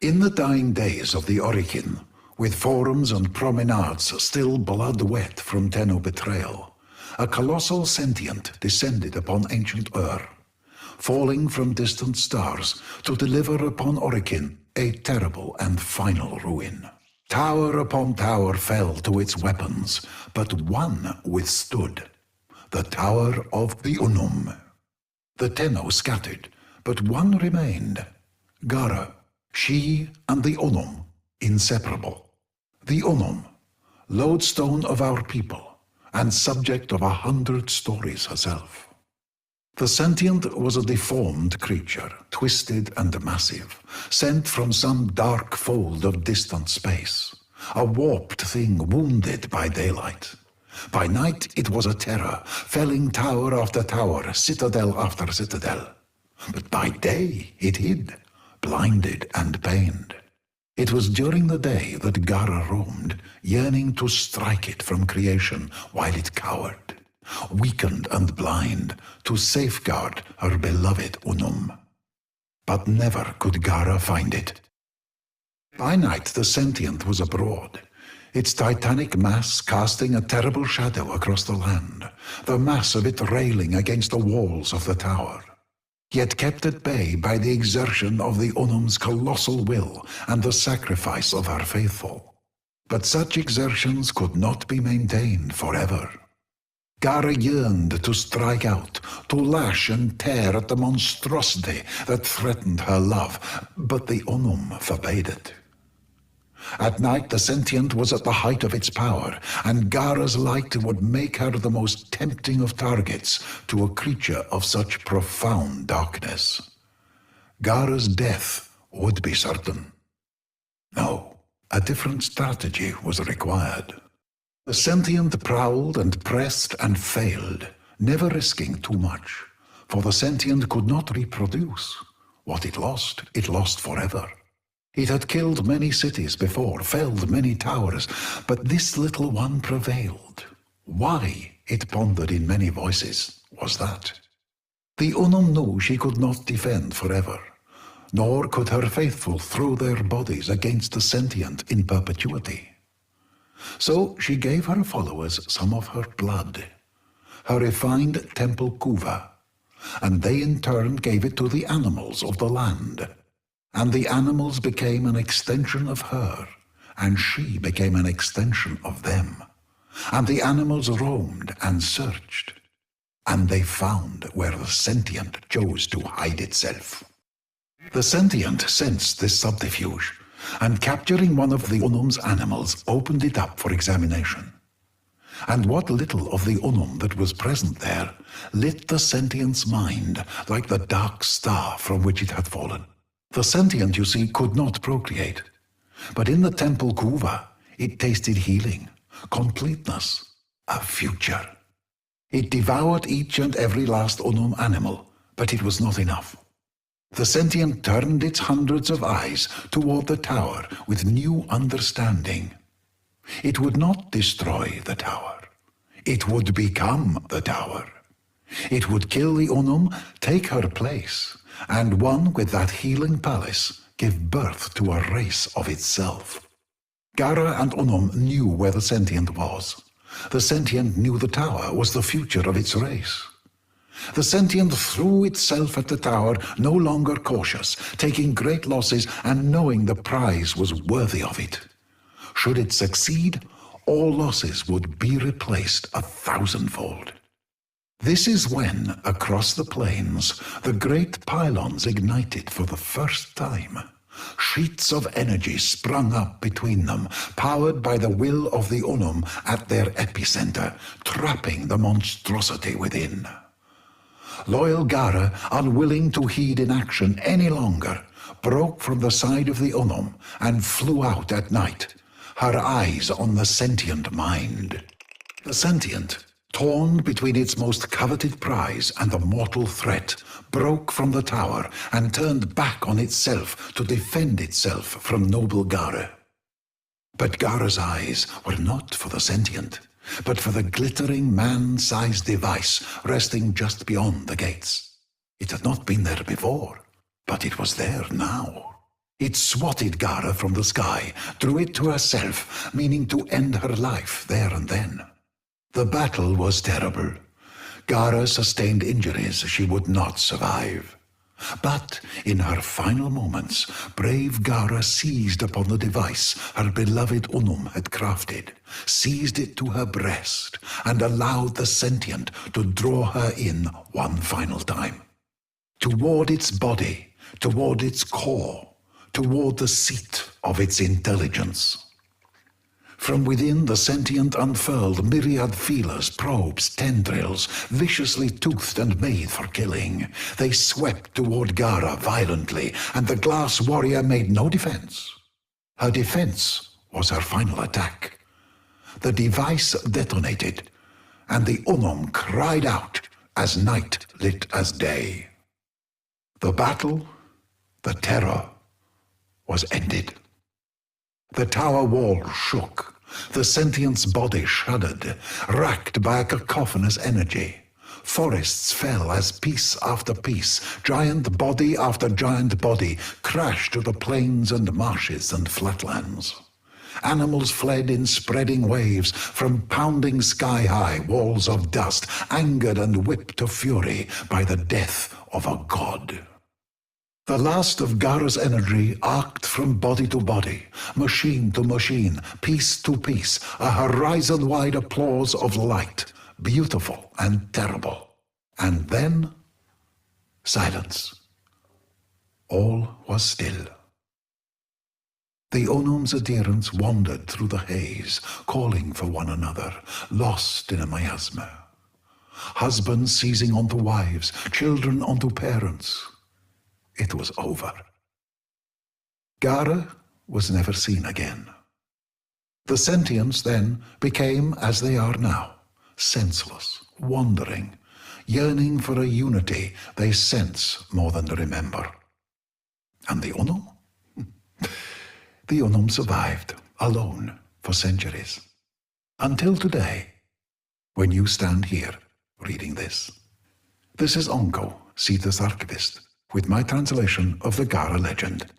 In the dying days of the Orokin, with forums and promenades still blood-wet from Tenno betrayal, a colossal sentient descended upon ancient Ur, falling from distant stars to deliver upon Orokin a terrible and final ruin. Tower upon tower fell to its weapons, but one withstood, the Tower of the Unum. The Tenno scattered, but one remained, Gara, she and the Unum, inseparable. The Unum, lodestone of our people, and subject of 100 stories herself. The sentient was a deformed creature, twisted and massive, sent from some dark fold of distant space, a warped thing wounded by daylight. By night it was a terror, felling tower after tower, citadel after citadel. But by day it hid, blinded and pained. It was during the day that Gara roamed, yearning to strike it from creation while it cowered, weakened and blind, to safeguard her beloved Unum. But never could Gara find it. By night the sentient was abroad, its titanic mass casting a terrible shadow across the land, the mass of it railing against the walls of the tower, yet kept at bay by the exertion of the Unum's colossal will and the sacrifice of her faithful. But such exertions could not be maintained forever. Gara yearned to strike out, to lash and tear at the monstrosity that threatened her love, but the Unum forbade it. At night the sentient was at the height of its power, and Gara's light would make her the most tempting of targets to a creature of such profound darkness. Gara's death would be certain. No, a different strategy was required. The sentient prowled and pressed and failed, never risking too much, for the sentient could not reproduce. What it lost forever. It had killed many cities before, felled many towers, but this little one prevailed. Why, it pondered in many voices, was that? The Unum knew she could not defend forever, nor could her faithful throw their bodies against the sentient in perpetuity. So she gave her followers some of her blood, her refined temple kuva, and they in turn gave it to the animals of the land. And the animals became an extension of her, and she became an extension of them. And the animals roamed and searched, and they found where the sentient chose to hide itself. The sentient sensed this subterfuge, and capturing one of the Unum's animals, opened it up for examination. And what little of the Unum that was present there lit the sentient's mind like the dark star from which it had fallen. The sentient, you see, could not procreate, but in the temple kuva it tasted healing, completeness, a future. It devoured each and every last Unum animal, but it was not enough. The sentient turned its hundreds of eyes toward the tower with new understanding. It would not destroy the tower. It would become the tower. It would kill the Unum, take her place, and one with that healing palace give birth to a race of itself. Gara and Unum knew where the sentient was. The sentient knew the tower was the future of its race. The sentient threw itself at the tower, no longer cautious, taking great losses and knowing the prize was worthy of it. Should it succeed, all losses would be replaced 1,000-fold. This is when, across the plains, the great pylons ignited for the first time. Sheets of energy sprung up between them, powered by the will of the Unum at their epicenter, trapping the monstrosity within. Loyal Gara, unwilling to heed inaction any longer, broke from the side of the Unum and flew out at night, her eyes on the sentient mind. The sentient, torn between its most coveted prize and the mortal threat, broke from the tower and turned back on itself to defend itself from noble Gara. But Gara's eyes were not for the sentient, but for the glittering man-sized device resting just beyond the gates. It had not been there before, but it was there now. It swatted Gara from the sky, drew it to herself, meaning to end her life there and then. The battle was terrible. Gara sustained injuries she would not survive. But in her final moments, brave Gara seized upon the device her beloved Unum had crafted, seized it to her breast, and allowed the sentient to draw her in one final time. Toward its body, toward its core, toward the seat of its intelligence. From within, the sentient unfurled myriad feelers, probes, tendrils, viciously toothed and made for killing. They swept toward Gara violently, and the glass warrior made no defense. Her defense was her final attack. The device detonated, and the Unum cried out as night lit as day. The battle, the terror, was ended. The tower wall shook. The sentient's body shuddered, racked by a cacophonous energy. Forests fell as piece after piece, giant body after giant body, crashed to the plains and marshes and flatlands. Animals fled in spreading waves from pounding sky-high walls of dust, angered and whipped to fury by the death of a god. The last of Gara's energy arced from body to body, machine to machine, piece to piece, a horizon-wide applause of light, beautiful and terrible. And then, silence. All was still. The Unum's adherents wandered through the haze, calling for one another, lost in a miasma. Husbands seizing onto wives, children onto parents. It was over. Gara was never seen again. The sentients then became as they are now, senseless, wandering, yearning for a unity they sense more than remember. And the Unum? The Unum survived, alone, for centuries. Until today, when you stand here reading this. This is Onko, Sita's archivist, with my translation of the Gara legend.